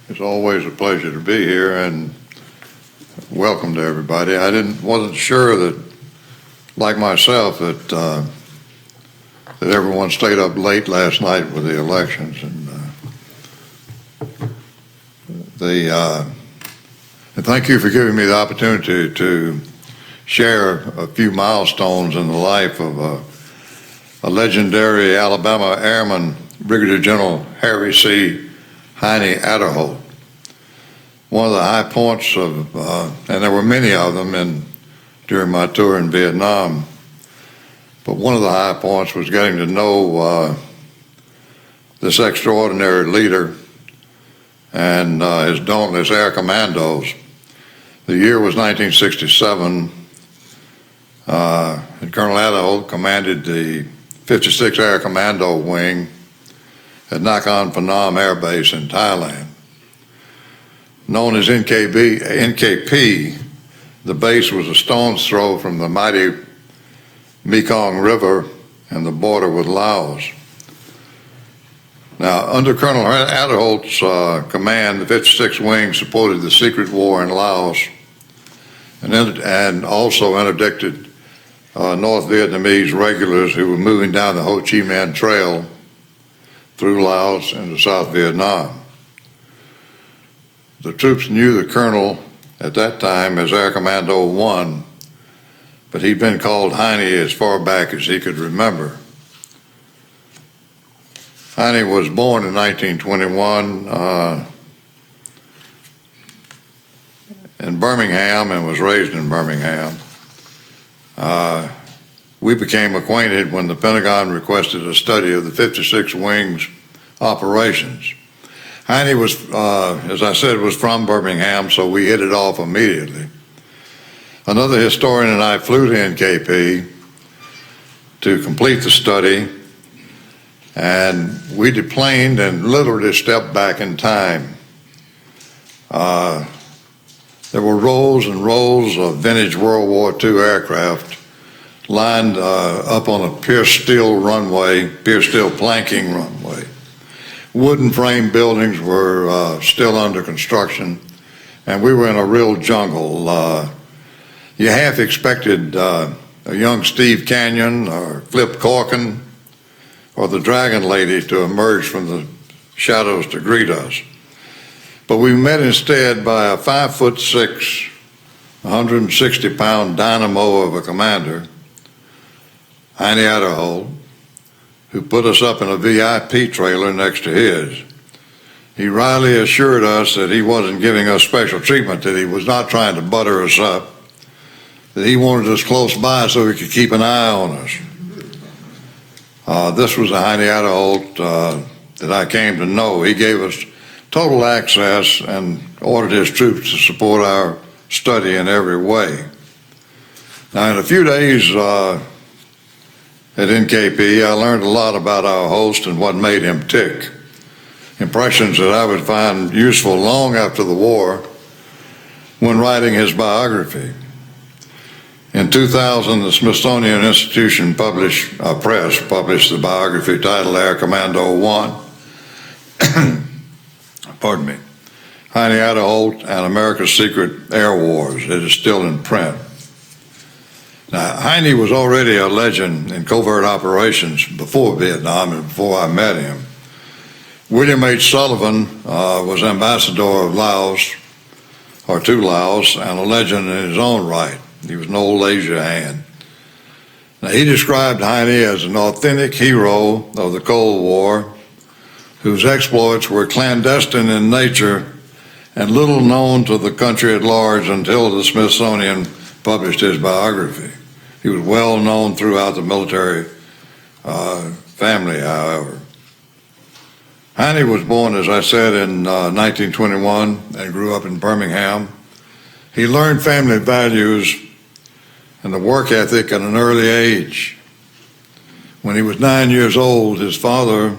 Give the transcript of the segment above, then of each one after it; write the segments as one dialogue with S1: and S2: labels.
S1: It's always a pleasure to be here, and welcome to everybody. I wasn't sure that, like myself, that everyone stayed up late last night with the elections, and thank you for giving me the opportunity to share a few milestones in the life of a legendary Alabama airman, Brigadier General Harry C. Heinie Aderholt. One of the high points of, and there were many of them during my tour in Vietnam, but one of the high points was getting to know this extraordinary leader and his dauntless air commandos. The year was 1967, and Colonel Aderholt commanded the 56th Air Commando Wing at Nakhon Phanom Air Base in Thailand. Known as NKP, the base was a stone's throw from the mighty Mekong River and the border with Laos. Now, under Colonel Aderholt's command, the 56th Wing supported the secret war in Laos and also interdicted North Vietnamese regulars who were moving down the Ho Chi Minh Trail through Laos into South Vietnam. The troops knew the colonel at that time as Air Commando One, but he'd been called Heinie as far back as he could remember. Heinie was born in 1921 in Birmingham and was raised in Birmingham. We became acquainted when the Pentagon requested a study of the 56th Wing's operations. Heinie was, as I said, was from Birmingham, so we hit it off immediately. Another historian and I flew to NKP to complete the study, and we deplaned and literally stepped back in time. There were rows and rows of vintage World War II aircraft lined up on a pierced steel planking runway. Wooden frame buildings were still under construction, and we were in a real jungle. You half expected a young Steve Canyon or Flip Corkin or the Dragon Lady to emerge from the shadows to greet us. But we met instead by a 5'6", 160-pound dynamo of a commander, Heinie Aderholt, who put us up in a VIP trailer next to his. He wryly assured us that he wasn't giving us special treatment, that he was not trying to butter us up, that he wanted us close by so he could keep an eye on us. This was the Heinie Aderholt that I came to know. He gave us total access and ordered his troops to support our study in every way. Now, in a few days at NKP, I learned a lot about our host and what made him tick. Impressions that I would find useful long after the war when writing his biography. In 2000, the Smithsonian Institution Press published the biography titled Air Commando One. Pardon me. Heinie Aderholt and America's Secret Air Wars. It is still in print. Now, Heinie was already a legend in covert operations before Vietnam and before I met him. William H. Sullivan was ambassador of Laos, or to Laos, and a legend in his own right. He was an old Asia hand. Now, he described Heinie as an authentic hero of the Cold War, whose exploits were clandestine in nature and little known to the country at large until the Smithsonian published his biography. He was well known throughout the military family, however. Heinie was born, as I said, in 1921 and grew up in Birmingham. He learned family values and the work ethic at an early age. When he was 9 years old, his father,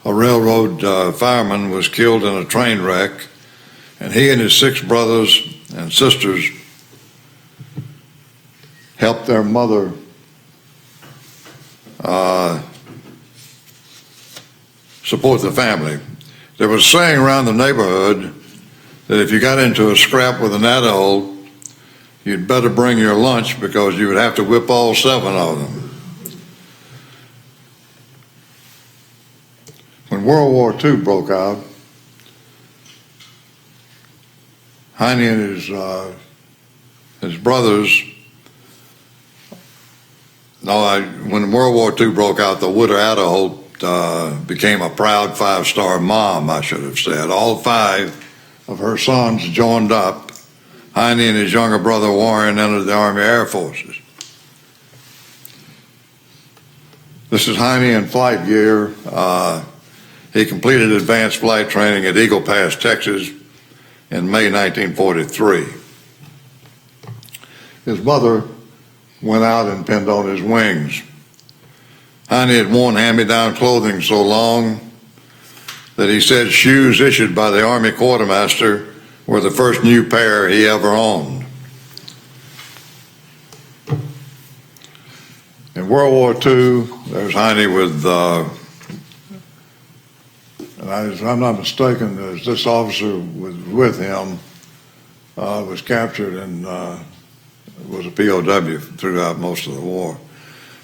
S1: a railroad fireman, was killed in a train wreck, and he and his 6 brothers and sisters helped their mother support the family. There was a saying around the neighborhood that if you got into a scrap with an Aderholt, you'd better bring your lunch because you would have to whip all 7 of them. When World War II broke out, Heinie and his brothers, when World War II broke out, the Widow Aderholt became a proud 5-star mom, I should have said. All 5 of her sons joined up. Heinie and his younger brother Warren entered the Army Air Forces. This is Heinie in flight gear. He completed advanced flight training at Eagle Pass, Texas in May 1943. His mother went out and pinned on his wings. Heinie had worn hand-me-down clothing so long that he said shoes issued by the Army quartermaster were the first new pair he ever owned. In World War II, there's Heinie with, and if I'm not mistaken, this officer was with him, was captured and was a POW throughout most of the war.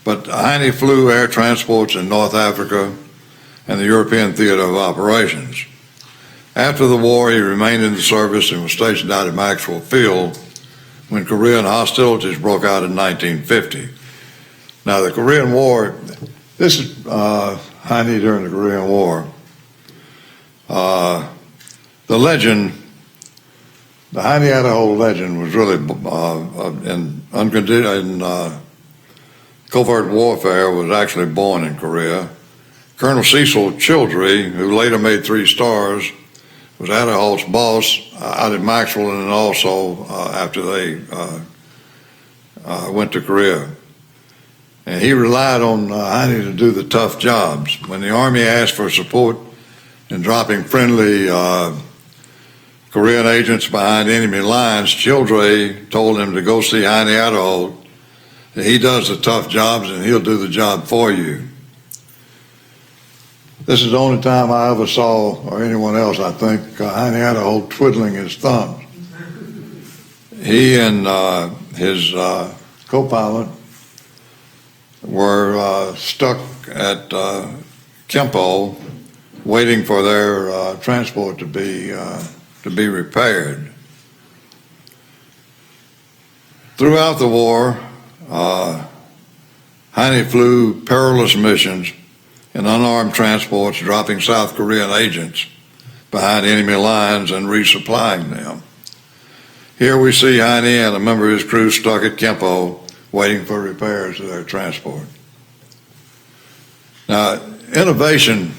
S1: But Heinie flew air transports in North Africa and the European Theater of Operations. After the war, he remained in the service and was stationed out at Maxwell Field when Korean hostilities broke out in 1950. Now, the Korean War, this is Heinie during the Korean War. The legend, the Heinie Aderholt legend was really in covert warfare was actually born in Korea. Colonel Cecil Childrey, who later made 3 stars, was Aderholt's boss out at Maxwell and also after they went to Korea. And he relied on Heinie to do the tough jobs. When the Army asked for support in dropping friendly Korean agents behind enemy lines, Childrey told him to go see Heinie Aderholt. He does the tough jobs and he'll do the job for you. This is the only time I ever saw, or anyone else, I think, Heinie Aderholt twiddling his thumbs. He and his co-pilot were stuck at Kempo waiting for their transport to be repaired. Throughout the war, Heinie flew perilous missions in unarmed transports, dropping South Korean agents behind enemy lines and resupplying them. Here we see Heinie and a member of his crew stuck at Kempo waiting for repairs to their transport. Now, innovation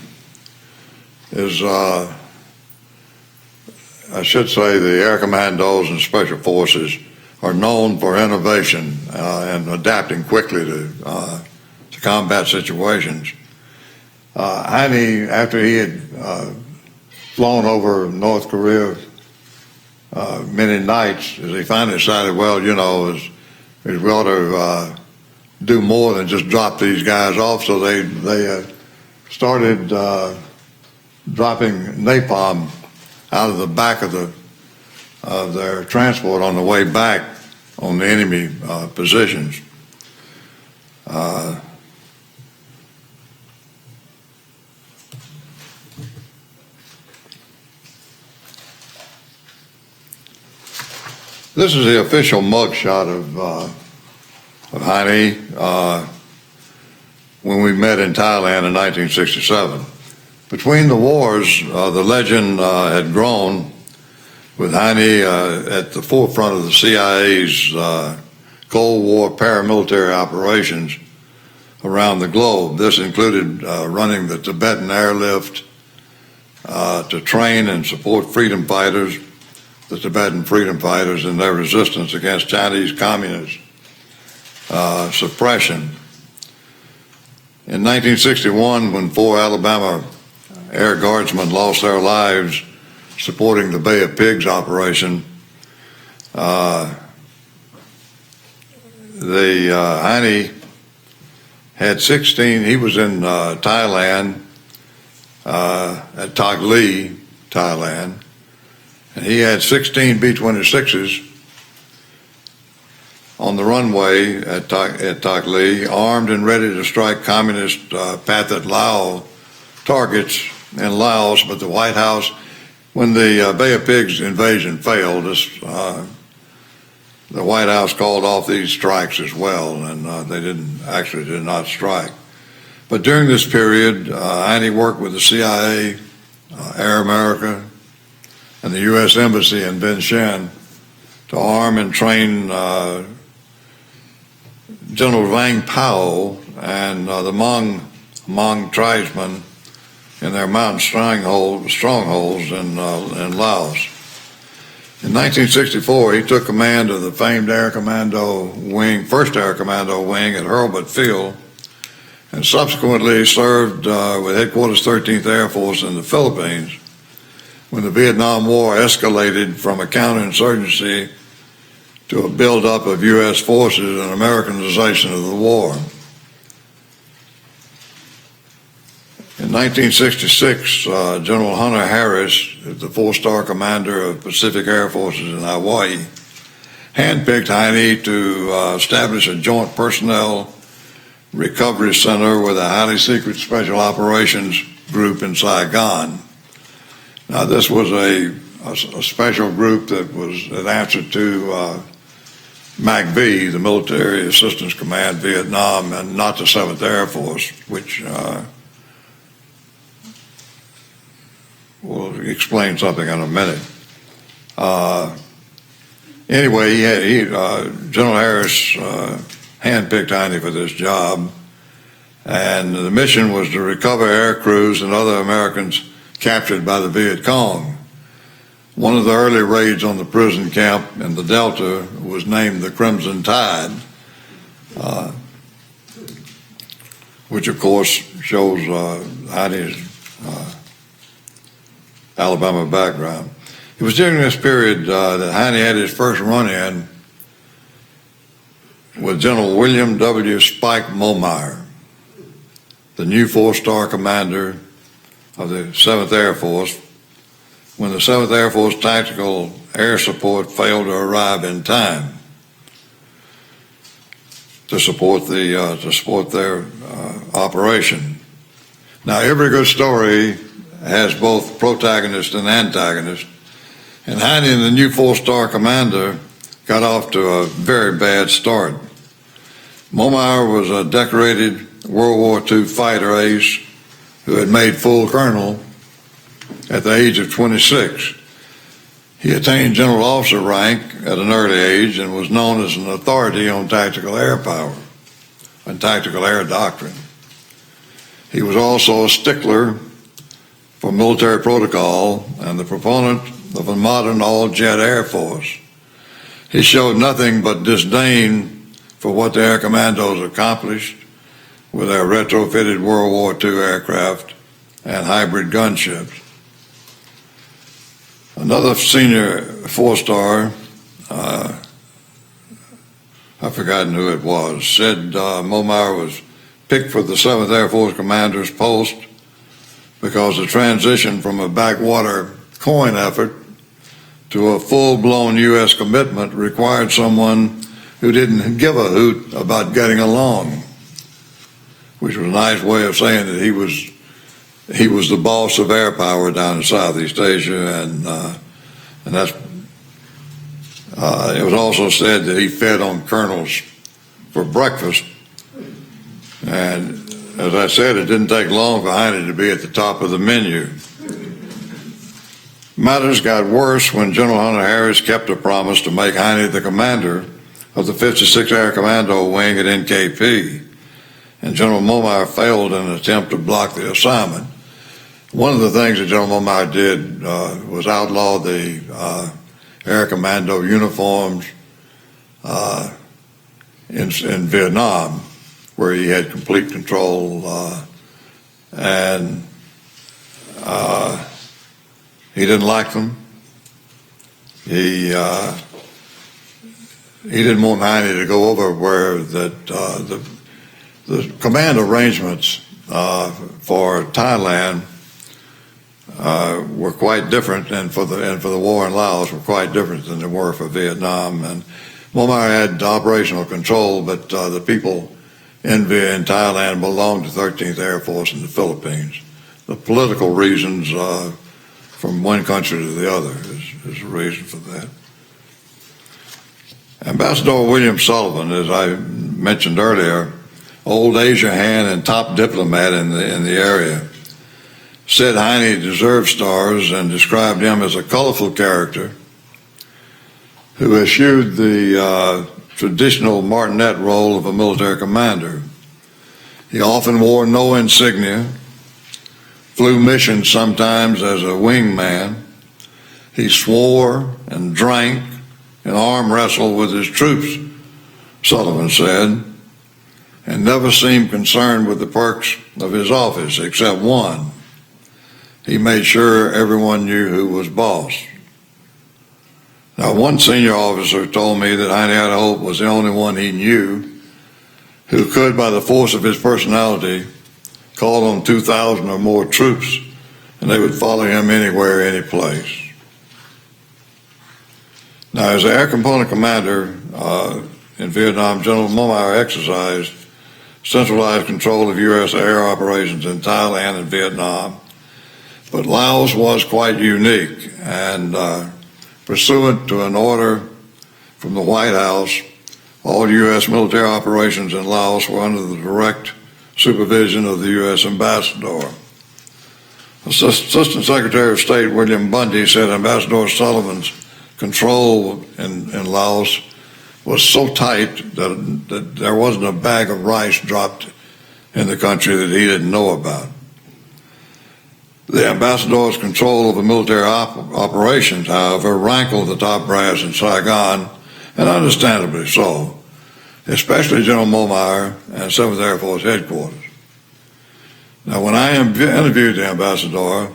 S1: is, I should say, the Air Commandos and Special Forces are known for innovation and adapting quickly to combat situations. Heinie, after he had flown over North Korea many nights, as he finally decided, well, you know, we ought to do more than just drop these guys off, so they started dropping napalm out of the back of their transport on the way back on the enemy positions. This is the official mugshot of Heinie when we met in Thailand in 1967. Between the wars, the legend had grown, with Heinie at the forefront of the CIA's Cold War paramilitary operations around the globe. This included running the Tibetan airlift to train and support freedom fighters, the Tibetan freedom fighters, in their resistance against Chinese communist suppression. In 1961, when 4 Alabama Air Guardsmen lost their lives supporting the Bay of Pigs operation, Heinie had 16, he was in Thailand, at Tak Lee, Thailand, and he had 16 B-26s on the runway at Tak Lee, armed and ready to strike communist Pathet Lao targets in Laos. But the White House, when the Bay of Pigs invasion failed, the White House called off these strikes as well, and they did not strike. But during this period, Heinie worked with the CIA, Air America, and the U.S. Embassy in Vientiane to arm and train General Vang Pao and the Hmong tribesmen in their mountain strongholds in Laos. In 1964, he took command of the famed Air Commando Wing, 1st Air Commando Wing at Hurlbut Field, and subsequently served with Headquarters 13th Air Force in the Philippines when the Vietnam War escalated from a counterinsurgency to a buildup of U.S. forces and Americanization of the war. In 1966, General Hunter Harris, the 4-star commander of Pacific Air Forces in Hawaii, handpicked Heinie to establish a joint personnel recovery center with a highly secret special operations group in Saigon. Now, this was a special group that was an answer to MACV, the Military Assistance Command Vietnam, and not the 7th Air Force, which we'll explain something in a minute. Anyway, General Harris handpicked Heinie for this job, and the mission was to recover air crews and other Americans captured by the Viet Cong. One of the early raids on the prison camp in the Delta was named the Crimson Tide, which of course shows Heinie's Alabama background. It was during this period that Heinie had his first run-in with General William W. Spike Momeyer, the new 4-star commander of the 7th Air Force, when the 7th Air Force tactical air support failed to arrive in time to support their operation. Now, every good story has both protagonist and antagonist, and Heinie and the new 4-star commander got off to a very bad start. Momeyer was a decorated World War II fighter ace who had made full colonel at the age of 26. He attained general officer rank at an early age and was known as an authority on tactical air power and tactical air doctrine. He was also a stickler for military protocol and the proponent of a modern all-jet Air Force. He showed nothing but disdain for what the Air Commandos accomplished with their retrofitted World War II aircraft and hybrid gunships. Another senior 4-star, I've forgotten who it was, said Momeyer was picked for the 7th Air Force commander's post because the transition from a backwater coin effort to a full-blown U.S. commitment required someone who didn't give a hoot about getting along, which was a nice way of saying that he was the boss of air power down in Southeast Asia, and that's. It was also said that he fed on kernels for breakfast, and as I said, it didn't take long for Heinie to be at the top of the menu. Matters got worse when General Hunter Harris kept a promise to make Heinie the commander of the 56th Air Commando Wing at NKP, and General Momeyer failed in an attempt to block the assignment. One of the things that General Momeyer did was outlaw the Air Commando uniforms in Vietnam, where he had complete control, and he didn't like them. He didn't want Heinie to go over where that the command arrangements for Thailand were quite different, and for the war in Laos were quite different than they were for Vietnam. And Momar had operational control, but the people in Thailand belonged to 13th Air Force in the Philippines. The political reasons from one country to the other is the reason for that. Ambassador William Sullivan, as I mentioned earlier, old Asia hand and top diplomat in the area, said Heinie deserved stars and described him as a colorful character who eschewed the traditional martinet role of a military commander. He often wore no insignia, flew missions sometimes as a wingman. He swore and drank and arm wrestled with his troops, Sullivan said, and never seemed concerned with the perks of his office except one. He made sure everyone knew who was boss. Now, one senior officer told me that Heinie Aderholt was the only one he knew who could, by the force of his personality, call on 2,000 or more troops, and they would follow him anywhere, any place. Now, as the Air Component Commander in Vietnam, General Momar exercised centralized control of U.S. air operations in Thailand and Vietnam, but Laos was quite unique, and pursuant to an order from the White House, all U.S. military operations in Laos were under the direct supervision of the U.S. ambassador. Assistant Secretary of State William Bundy said Ambassador Sullivan's control in Laos was so tight that there wasn't a bag of rice dropped in the country that he didn't know about. The ambassador's control of the military operations, however, rankled the top brass in Saigon, and understandably so, especially General Momar and 7th Air Force headquarters. Now, when I interviewed the ambassador,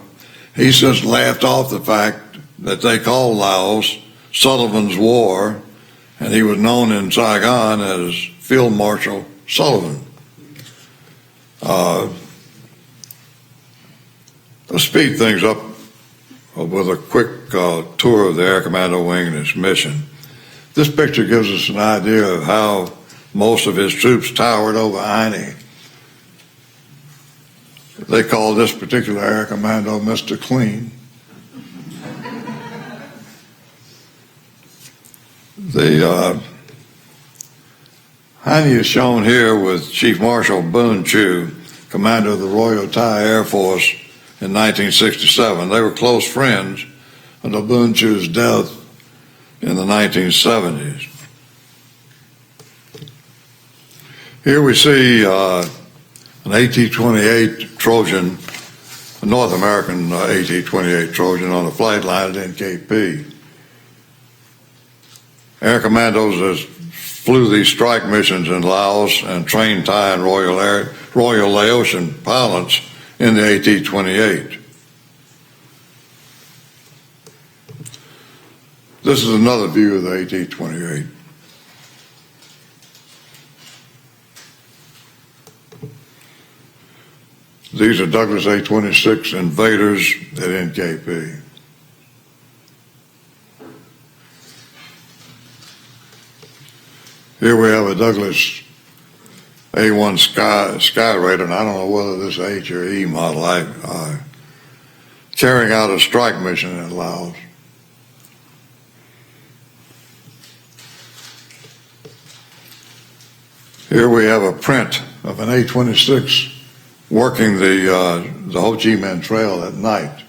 S1: he just laughed off the fact that they called Laos Sullivan's War, and he was known in Saigon as Field Marshal Sullivan. Let's speed things up with a quick tour of the Air Commando Wing and its mission. This picture gives us an idea of how most of his troops towered over Heinie. They called this particular Air Commando Mr. Clean. Heinie is shown here with Chief Marshal Boon Chu, commander of the Royal Thai Air Force in 1967. They were close friends until Boon Chu's death in the 1970s. Here we see an AT-28 Trojan, a North American AT-28 Trojan on a flight line at NKP. Air Commandos flew these strike missions in Laos and trained Thai and Royal Laotian pilots in the AT-28. This is another view of the AT-28. These are Douglas A-26 Invaders at NKP. Here we have a Douglas A-1 Skyraider, and I don't know whether this H or E model, carrying out a strike mission in Laos. Here we have a print of an A-26 working the Ho Chi Minh Trail at night.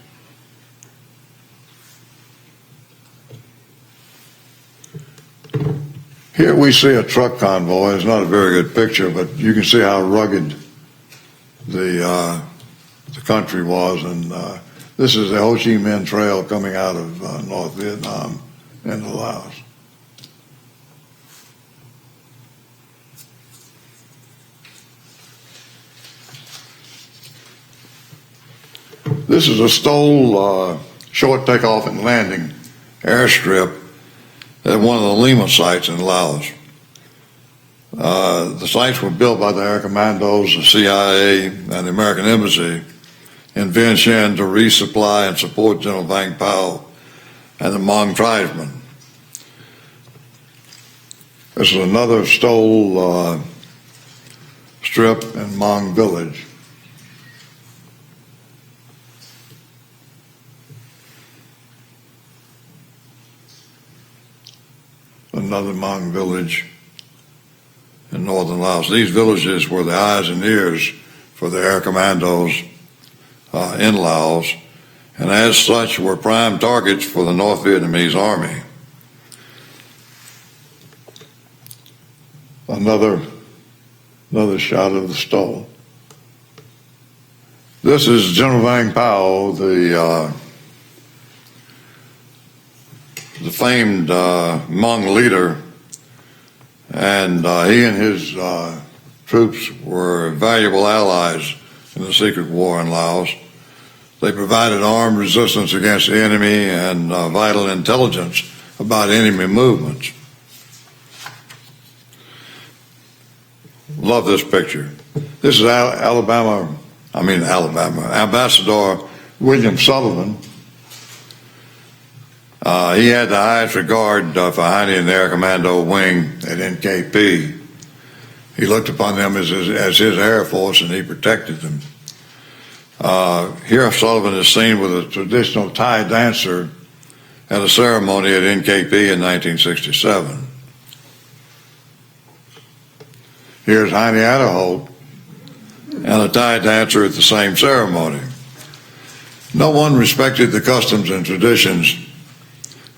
S1: Here we see a truck convoy. It's not a very good picture, but you can see how rugged the country was. And this is the Ho Chi Minh Trail coming out of North Vietnam into Laos. This is a Stoll short takeoff and landing airstrip at one of the Lima sites in Laos. The sites were built by the Air Commandos, the CIA, and the American Embassy in Vientiane to resupply and support General Vang Pao and the Hmong tribesmen. This is another stole strip in Hmong village. Another Hmong village in northern Laos. These villages were the eyes and ears for the air commandos in Laos, and as such were prime targets for the North Vietnamese Army. Another shot of the stole. This is General Vang Pao, the famed Hmong leader, and he and his troops were valuable allies in the secret war in Laos. They provided armed resistance against the enemy and vital intelligence about enemy movements. Love this picture. This is Ambassador William Sullivan. He had the highest regard for Heinie and the Air Commando wing at NKP. He looked upon them as his Air Force, and he protected them. Here Sullivan is seen with a traditional Thai dancer at a ceremony at NKP in 1967. Here's Heinie Aderholt and a Thai dancer at the same ceremony. No one respected the customs and traditions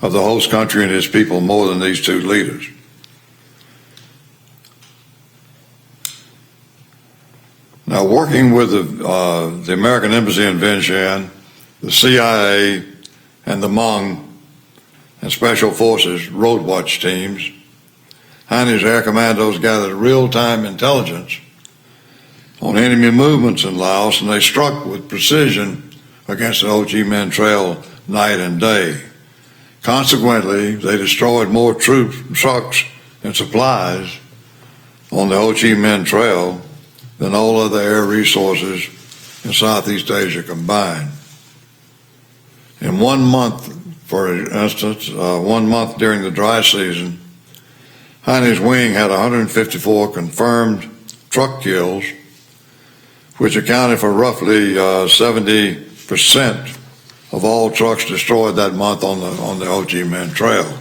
S1: of the host country and its people more than these two leaders. Now, working with the American Embassy in Vientiane, the CIA, and the Hmong and Special Forces Road Watch teams, Heinie's Air Commandos gathered real-time intelligence on enemy movements in Laos, and they struck with precision against the Ho Chi Minh Trail night and day. Consequently, they destroyed more troops, trucks, and supplies on the Ho Chi Minh Trail than all other air resources in Southeast Asia combined. In 1 month, for instance, 1 month during the dry season, Heinie's wing had 154 confirmed truck kills, which accounted for roughly 70% of all trucks destroyed that month on the Ho Chi Minh Trail.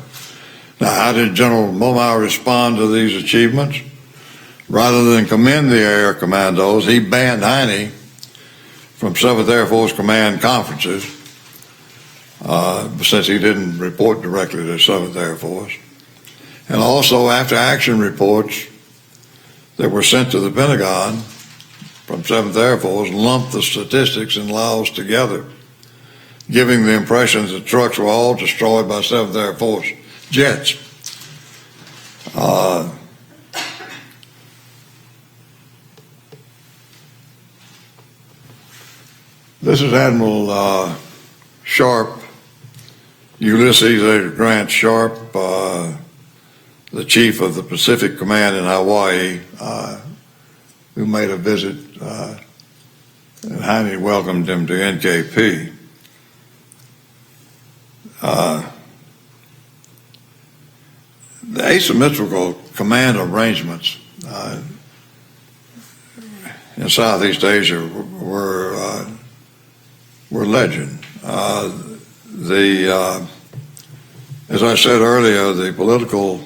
S1: Now, how did General Momau respond to these achievements? Rather than commend the Air Commandos, he banned Heinie from 7th Air Force Command conferences since he didn't report directly to 7th Air Force. And also after-action reports that were sent to the Pentagon from 7th Air Force lumped the statistics in Laos together, giving the impression that trucks were all destroyed by 7th Air Force jets. This is Admiral Sharp, Ulysses A. Grant Sharp, the chief of the Pacific Command in Hawaii, who made a visit, and Heinie welcomed him to NKP. The asymmetrical command arrangements in Southeast Asia were legend. As I said earlier, the political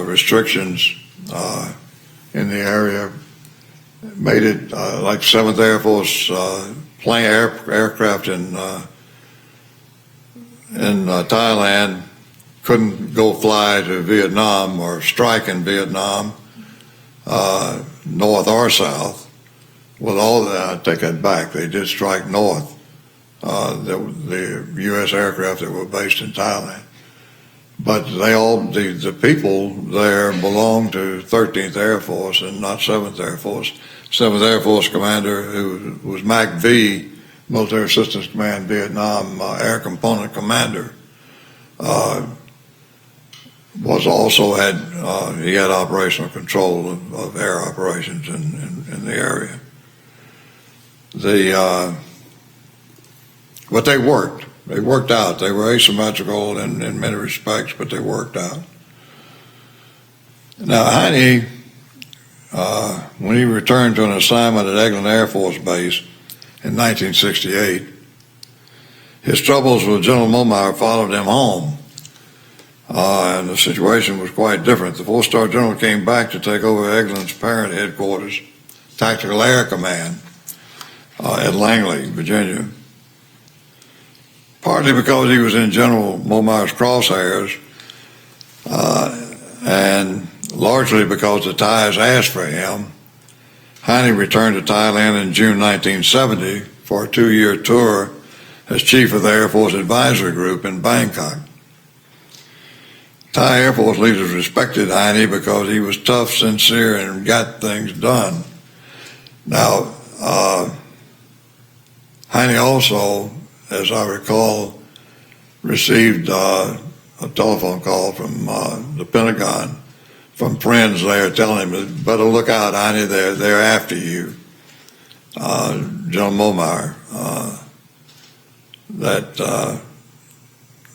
S1: restrictions in the area made it like 7th Air Force aircraft in Thailand couldn't go fly to Vietnam or strike in Vietnam, north or south. With all that, I take that back. They did strike north, the U.S. aircraft that were based in Thailand. But the people there belonged to 13th Air Force and not 7th Air Force. 7th Air Force commander, who was MAC-V, Military Assistance Command Vietnam Air Component Commander, he had operational control of air operations in the area. but they worked. They worked out. They were asymmetrical in many respects, but they worked out. Now, Heinie, when he returned to an assignment at Eglin Air Force Base in 1968, his troubles with General Momire followed him home, and the situation was quite different. The four-star general came back to take over Eglin's parent headquarters, Tactical Air Command, at Langley, Virginia. Partly because he was in General Momire's crosshairs, and largely because the Thais asked for him, Heinie returned to Thailand in June 1970 for a 2-year tour as chief of the Air Force Advisory Group in Bangkok. Thai Air Force leaders respected Heinie because he was tough, sincere, and got things done. Now, Heinie also, as I recall, received a telephone call from the Pentagon from friends there telling him, better look out, Heinie, they're after you. General Momire.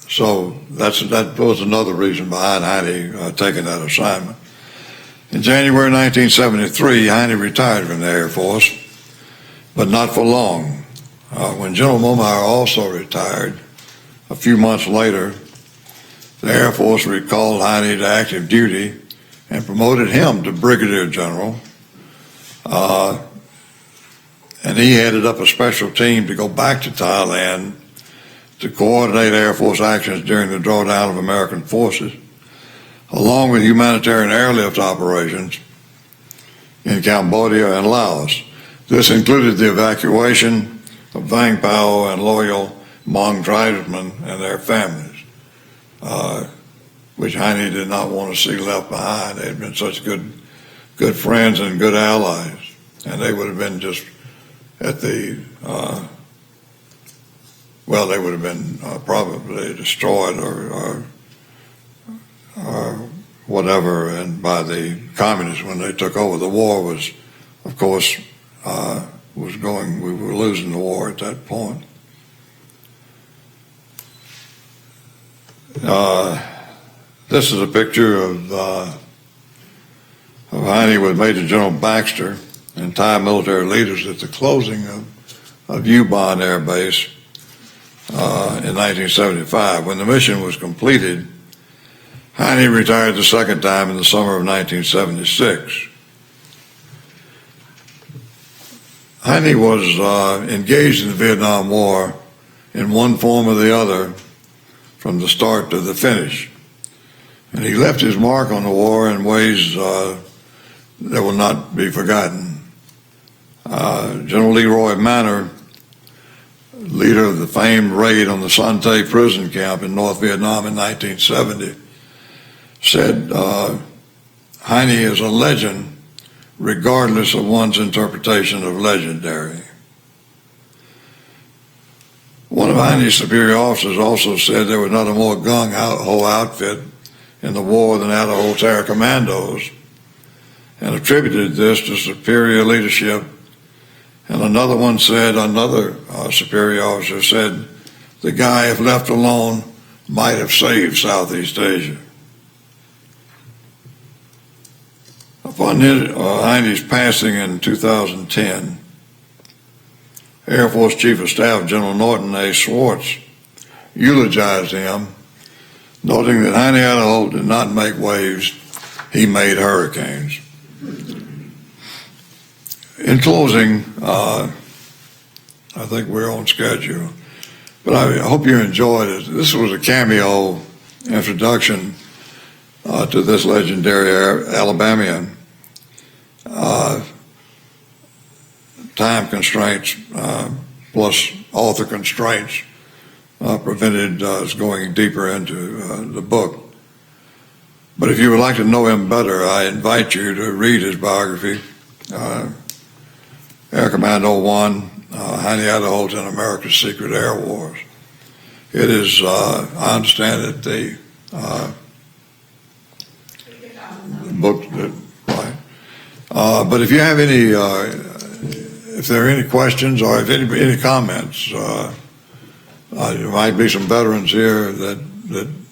S1: So that was another reason behind Heinie taking that assignment. In January 1973, Heinie retired from the Air Force, but not for long. When General Momire also retired, a few months later, the Air Force recalled Heinie to active duty and promoted him to Brigadier General. And he headed up a special team to go back to Thailand to coordinate Air Force actions during the drawdown of American forces, along with humanitarian airlift operations in Cambodia and Laos. This included the evacuation of Vang Pao and loyal Hmong tribesmen and their families, which Heinie did not want to see left behind. They had been such good friends and good allies, and they would have been just at the they would have been probably destroyed or whatever, and by the communists when they took over. The war was, of course, we were losing the war at that point. This is a picture of Heinie with Major General Baxter and Thai military leaders at the closing of U-Bon Air Base in 1975. When the mission was completed, Heinie retired the second time in the summer of 1976. Heinie was engaged in the Vietnam War in one form or the other from the start to the finish. And he left his mark on the war in ways that will not be forgotten. General Leroy Manor, leader of the famed raid on the Son Tay prison camp in North Vietnam in 1970, said, Heinie is a legend regardless of one's interpretation of legendary. One of Heinie's superior officers also said there was not a more gung-ho outfit in the war than Aderholt's Air Commandos, and attributed this to superior leadership. And another superior officer said, the guy, if left alone, might have saved Southeast Asia. Upon Heinie's passing in 2010, Air Force Chief of Staff General Norton A. Swartz eulogized him, noting that Heinie Aderholt did not make waves, he made hurricanes. In closing, I think we're on schedule, but I hope you enjoyed it. This was a cameo introduction to this legendary Alabamian. Time constraints plus author constraints prevented us going deeper into the book. But if you would like to know him better, I invite you to read his biography, Air Commando One, Heinie Aderholt and America's Secret Air Wars. It is, I understand it, the book, right. But if you have any if there are any questions or if any comments, there might be some veterans here that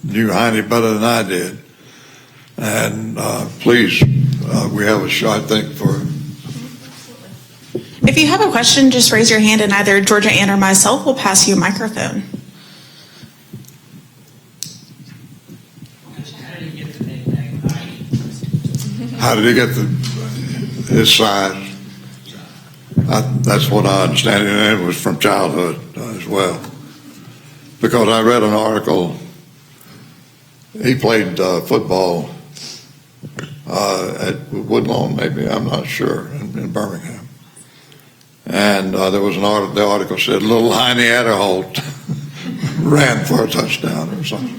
S1: knew Heinie better than I did. And please, we have a shot, I think, for...
S2: If you have a question, just raise your hand and either Georgia Ann or myself will pass you a microphone.
S1: How did he get his size? That's what I understand, and it was from childhood as well. Because I read an article, he played football at Woodlawn, maybe, I'm not sure, in Birmingham. And there was the article said, little Heinie Aderholt ran for a touchdown or something.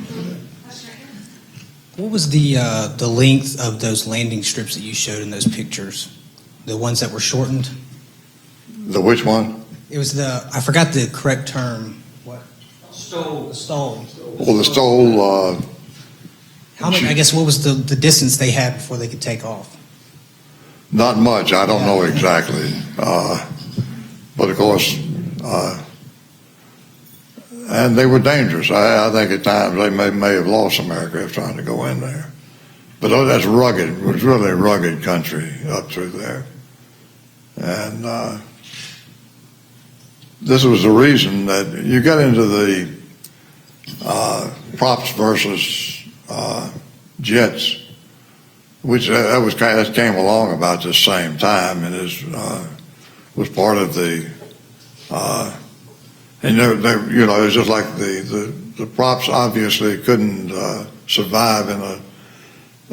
S3: What was the length of those landing strips that you showed in those pictures? The ones that were shortened?
S1: The which one?
S3: It was I forgot the correct term. What?
S4: Stole.
S3: The stole.
S1: Well, the stole...
S3: How much, I guess, what was the distance they had before they could take off?
S1: Not much, I don't know exactly. But of course, and they were dangerous. I think at times they may have lost some aircraft trying to go in there. But that's rugged. It was really a rugged country up through there. And this was the reason that you got into the props versus jets, which that came along about the same time, and was part of the and it's just like the props obviously couldn't survive in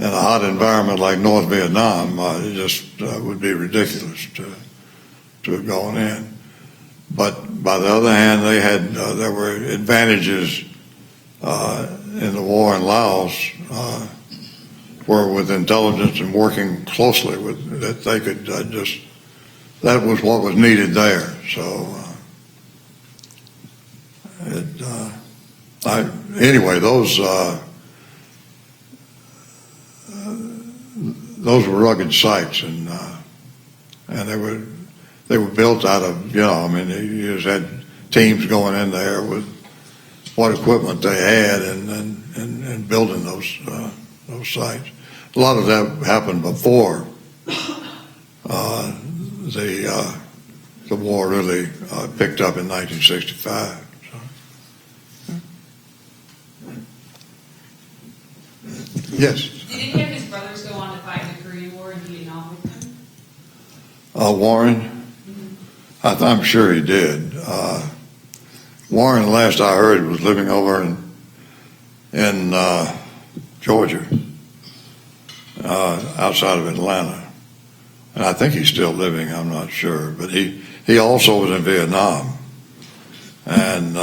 S1: a hot environment like North Vietnam. It just would be ridiculous to have gone in. But by the other hand, there were advantages in the war in Laos, where with intelligence and working closely with that they could that was what was needed there. So anyway, those were rugged sites, and they were built out of you just had teams going in there with what equipment they had and building those sites. A lot of that happened before the war really picked up in 1965. So. Yes.
S5: Did any of his brothers go on to fight in the Korean War in Vietnam with him?
S1: Warren? Mm-hmm. I'm sure he did. Warren, last I heard, was living over in Georgia, outside of Atlanta. And I think he's still living, I'm not sure. But he also was in Vietnam. And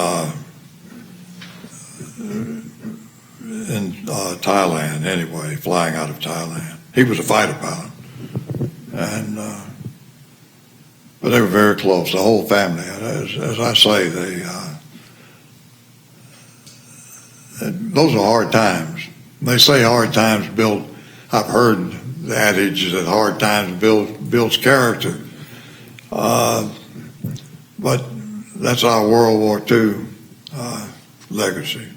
S1: in Thailand, anyway, flying out of Thailand. He was a fighter pilot. And but they were very close, the whole family. As I say, those are hard times. They say hard times build, I've heard the adage that hard times builds character. But that's our World War II legacy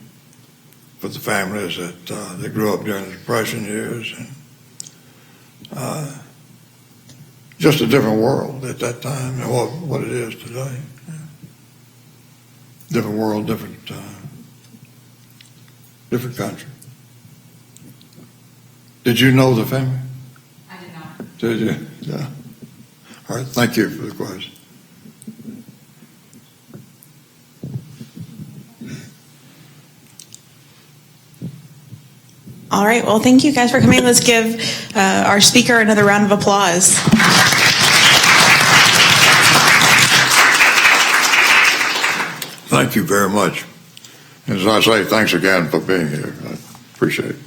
S1: for the families that grew up during the Depression years. And just a different world at that time than what it is today. Yeah. Different world, different country. Did you know the family?
S5: I did not.
S1: Did you? Yeah. All right. Thank you for the question.
S2: All right. Well, thank you guys for coming. Let's give our speaker another round of applause.
S1: Thank you very much. As I say, thanks again for being here. I appreciate it.